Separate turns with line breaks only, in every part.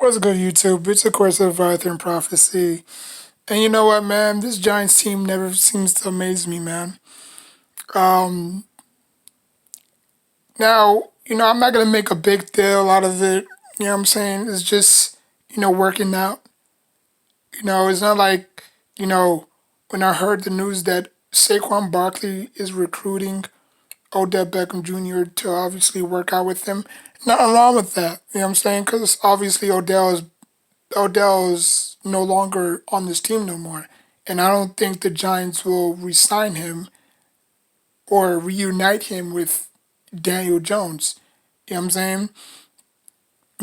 What's good, YouTube? It's of course a Leviathan Prophecy. And you know what, man? This Giants team never seems to amaze me, man. Um, now, I'm not going to make a big deal out of it. You know what I'm saying? It's just, working out. It's not like, you know, when I heard the news that Saquon Barkley is recruiting Odell Beckham Junior to obviously work out with him. Nothing wrong with that. You know what I'm saying? Because obviously Odell's no longer on this team no more. And I don't think the Giants will re-sign him or reunite him with Daniel Jones. You know what I'm saying?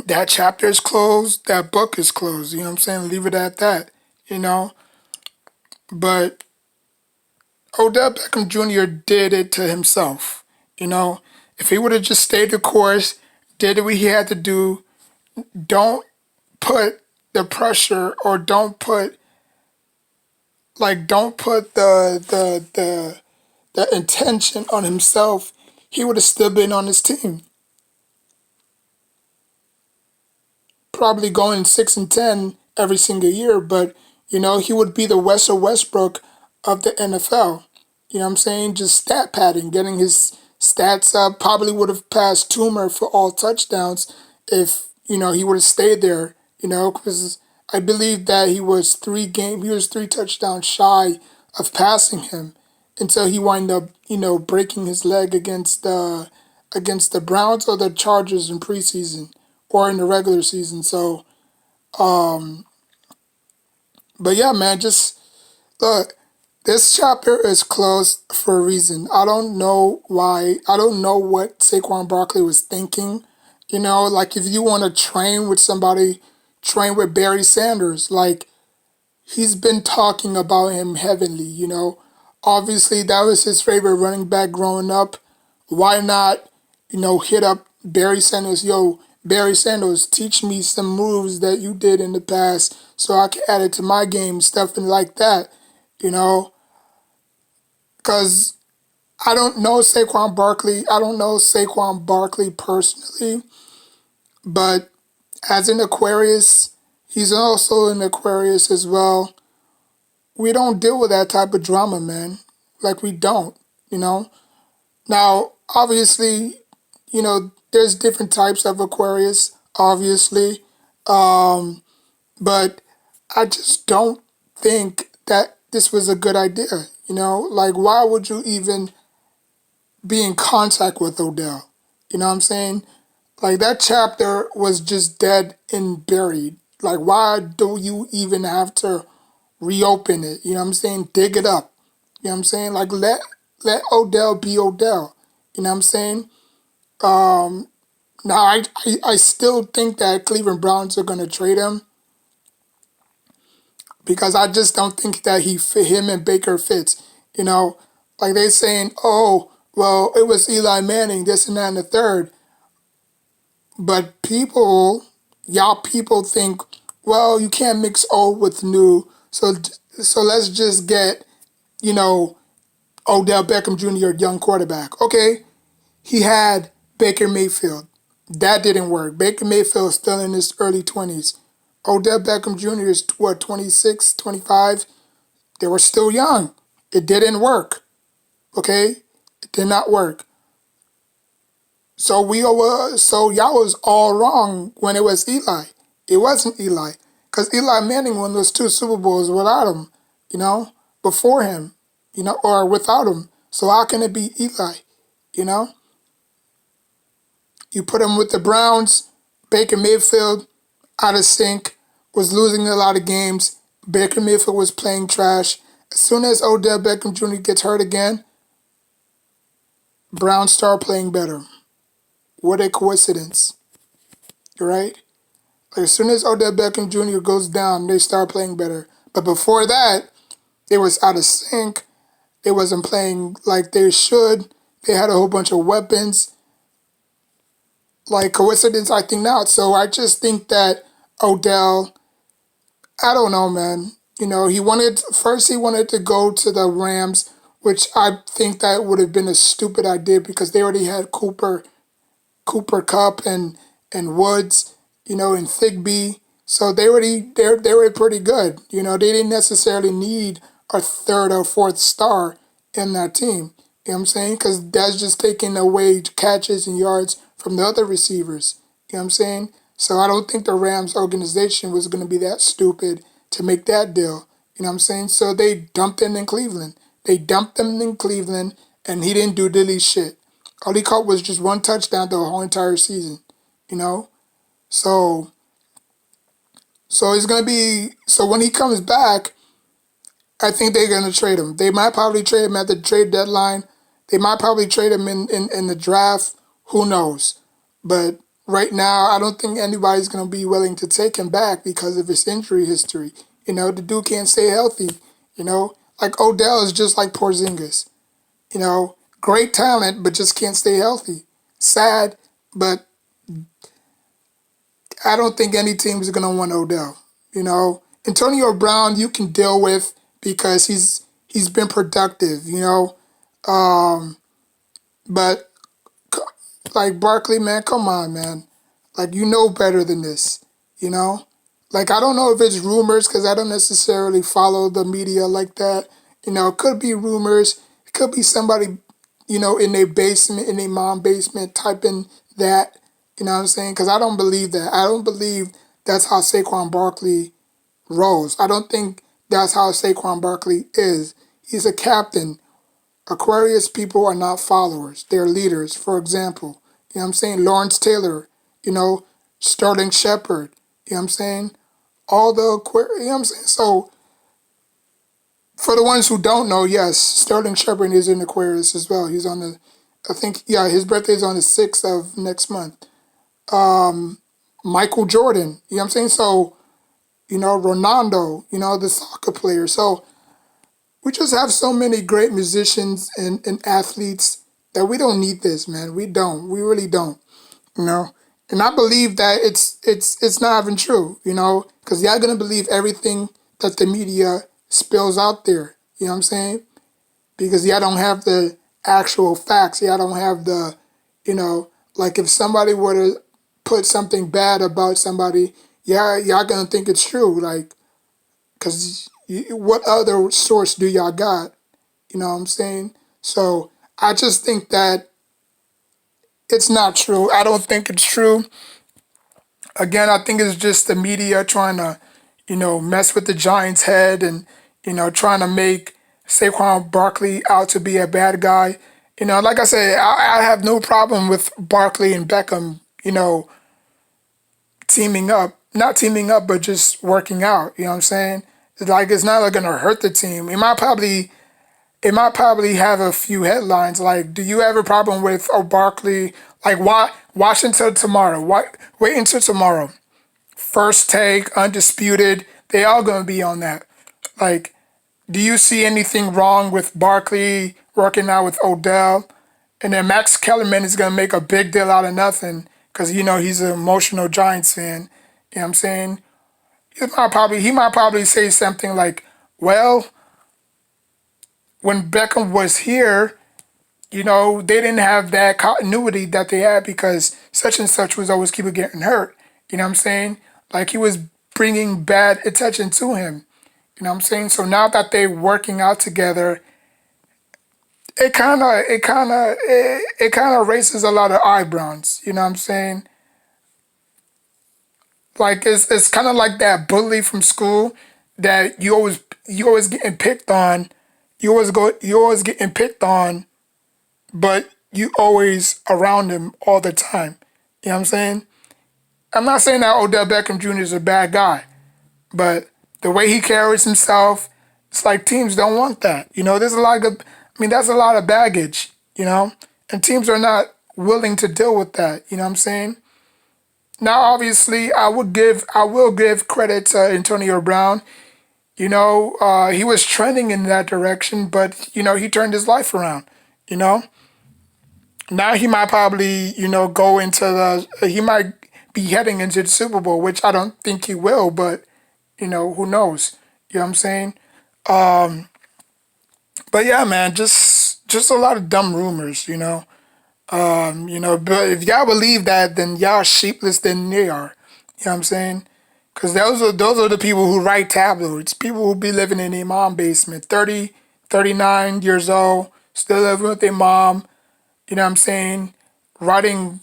That chapter is closed, that book is closed. You know what I'm saying? Leave it at that, you know? But Odell Beckham Jr. did it to himself. You know, if he would have just stayed the course, did what he had to do, don't put the pressure or don't put the intention on himself, he would have still been on his team. Probably going 6-10 every single year, but he would be the Westbrook of the NFL. You know what I'm saying? Just stat padding, getting his stats up. Probably would have passed Toomer for all touchdowns if he would have stayed there. Because I believe that he was three touchdowns shy of passing him until he wound up breaking his leg against the Browns or the Chargers in preseason or in the regular season. So, but yeah, man, just look. This chapter is closed for a reason. I don't know why. I don't know what Saquon Barkley was thinking. Like if you want to train with somebody, train with Barry Sanders. Like he's been talking about him heavenly. Obviously, that was his favorite running back growing up. Why not, hit up Barry Sanders? Yo, Barry Sanders, teach me some moves that you did in the past so I can add it to my game, stuff and like that, you know? Because I don't know Saquon Barkley. I don't know Saquon Barkley personally, but as an Aquarius, he's also an Aquarius as well. We don't deal with that type of drama, man. Like we don't, you know. Now, obviously, there's different types of Aquarius, obviously, but I just don't think that this was a good idea. Like why would you even be in contact with Odell? You know what I'm saying? Like that chapter was just dead and buried. Like why do you even have to reopen it? You know what I'm saying? Dig it up. You know what I'm saying? Like let Odell be Odell. You know what I'm saying? Now I still think that Cleveland Browns are gonna trade him because I just don't think that him and Baker fits. You know, like they saying, oh, well, it was Eli Manning, this and that and the third. But y'all people think, well, you can't mix old with new. So let's just get, you know, Odell Beckham Jr., young quarterback. Okay, he had Baker Mayfield. That didn't work. Baker Mayfield is still in his early 20s. Odell Beckham Jr. is what, 26, 25? They were still young. It didn't work. Okay? It did not work. So y'all was all wrong when it was Eli. It wasn't Eli. Because Eli Manning won those two Super Bowls without him, you know, before him, or without him. So how can it be Eli? You know? You put him with the Browns, Baker Mayfield, out of sync, was losing a lot of games. Baker Mayfield was playing trash. As soon as Odell Beckham Jr. gets hurt again, Browns start playing better. What a coincidence, right? Like as soon as Odell Beckham Jr. goes down, they start playing better. But before that, they was out of sync. They wasn't playing like they should. They had a whole bunch of weapons. Like coincidence, I think not. So I just think that Odell, I don't know, man. He wanted to go to the Rams, which I think that would have been a stupid idea because they already had Cooper Cup and Woods, and Thigbee. So they were pretty good. You know, they didn't necessarily need a third or fourth star in that team. You know what I'm saying? Because that's just taking away catches and yards from the other receivers. You know what I'm saying? So I don't think the Rams organization was going to be that stupid to make that deal. You know what I'm saying? So they dumped him in Cleveland. They dumped him in Cleveland, and he didn't do dilly shit. All he caught was just one touchdown the whole entire season. You know? So it's gonna be so when he comes back, I think they're gonna trade him. They might probably trade him at the trade deadline. They might probably trade him in the draft. Who knows? But right now, I don't think anybody's gonna be willing to take him back because of his injury history. You know, the dude can't stay healthy. You know, like Odell is just like Porzingis. You know, great talent, but just can't stay healthy. Sad, but I don't think any team is going to want Odell. You know, Antonio Brown you can deal with because he's been productive. You know, but like Barkley, man, come on, man. Like you know better than this. You know, like I don't know if it's rumors because I don't necessarily follow the media like that. You know, it could be rumors. It could be somebody, you know, in their basement, in their mom basement, typing that. You know what I'm saying? Because I don't believe that. I don't believe that's how Saquon Barkley rolls. I don't think that's how Saquon Barkley is. He's a captain. Aquarius people are not followers. They're leaders. For example, you know what I'm saying? Lawrence Taylor, you know, Sterling Shepard, you know what I'm saying? All the Aquarius, you know what I'm saying? So for the ones who don't know, yes, Sterling Shepard is in Aquarius as well. He's on the, I think, yeah, his birthday is on the 6th of next month. Michael Jordan, you know what I'm saying? So, you know, Ronaldo, you know, the soccer player. So we just have so many great musicians and athletes that we don't need this, man. We don't. We really don't, you know? And I believe that it's not even true, you know, because y'all gonna believe everything that the media spills out there. You know what I'm saying? Because y'all don't have the actual facts. Y'all don't have the, you know, like if somebody were to put something bad about somebody, yeah, y'all gonna think it's true. Like, cause what other source do y'all got? You know what I'm saying? So I just think that it's not true. I don't think it's true. Again, I think it's just the media trying to, you know, mess with the Giants' head and, you know, trying to make Saquon Barkley out to be a bad guy. You know, like I said, I have no problem with Barkley and Beckham, you know, teaming up. Not teaming up, but just working out. You know what I'm saying? It's like it's not like gonna hurt the team. It might probably have a few headlines like, "Do you have a problem with Barkley? Like, why? Watch until tomorrow. Wait until tomorrow. First Take, Undisputed. They all gonna be on that. Like, do you see anything wrong with Barkley working out with Odell? And then Max Kellerman is gonna make a big deal out of nothing because you know he's an emotional Giants fan. You know what I'm saying? He might probably say something like, "Well, when Beckham was here, you know, they didn't have that continuity that they had because such and such was always keep getting hurt." You know what I'm saying? Like he was bringing bad attention to him. You know what I'm saying? So now that they're working out together, it kind of raises a lot of eyebrows. You know what I'm saying? Like it's kind of like that bully from school that you always getting picked on. You always getting picked on, but you always around him all the time. You know what I'm saying? I'm not saying that Odell Beckham Jr. is a bad guy, but the way he carries himself, it's like teams don't want that. You know, that's a lot of baggage, you know, and teams are not willing to deal with that. You know what I'm saying? Now, obviously, I will give credit to Antonio Brown. You know, he was trending in that direction, but you know, he turned his life around. You know, now he might probably, you know, he might be heading into the Super Bowl, which I don't think he will, but you know, who knows? You know what I'm saying? But yeah, man, just a lot of dumb rumors, you know. You know, but if y'all believe that, then y'all sheepless than they are. You know what I'm saying? Because those are the people who write tabloids. People who be living in their mom basement, 30, 39 years old, still living with their mom. You know what I'm saying? Writing,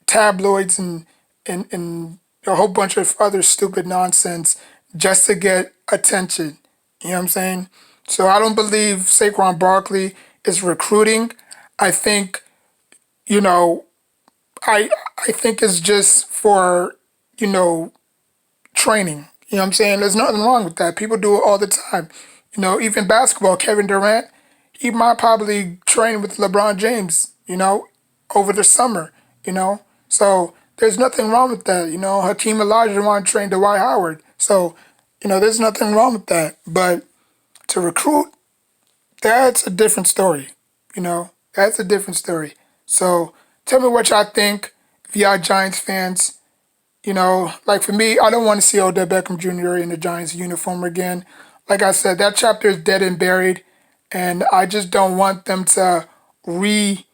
tabloids and a whole bunch of other stupid nonsense just to get attention. You know what I'm saying? So I don't believe Saquon Barkley is recruiting. I think, you know, I I think it's just for, you know, training. You know what I'm saying? There's nothing wrong with that. People do it all the time. Even basketball, Kevin Durant, he might probably train with LeBron James, over the summer, you know? So there's nothing wrong with that. Hakeem Olajuwon trained Dwight Howard. So, there's nothing wrong with that. But to recruit, that's a different story. That's a different story. So tell me what y'all think if y'all Giants fans. Like for me, I don't want to see Odell Beckham Junior in the Giants uniform again. Like I said, that chapter is dead and buried, and I just don't want them to re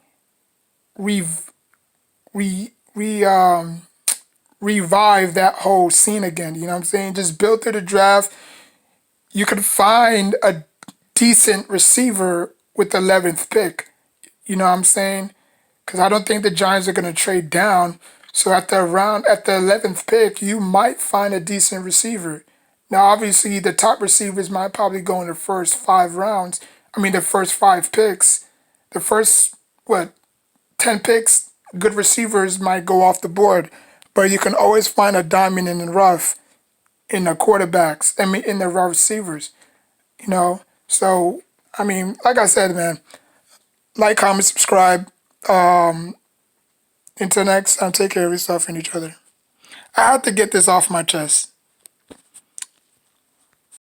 re re re revive that whole scene again. You know what I'm saying? Just build through the draft. You could find a decent receiver with the 11th pick. You know what I'm saying? Because I don't think the Giants are going to trade down. So at the 11th pick, you might find a decent receiver. Now, obviously, the top receivers might probably go in the first 5 rounds. I mean, the first 5 picks. The first, 10 picks, good receivers might go off the board. But you can always find a diamond in the rough in the quarterbacks. I mean, in the wide receivers, you know? So, I mean, like I said, man, like, comment, subscribe. Until next time, take care of yourself and each other. I had to get this off my chest.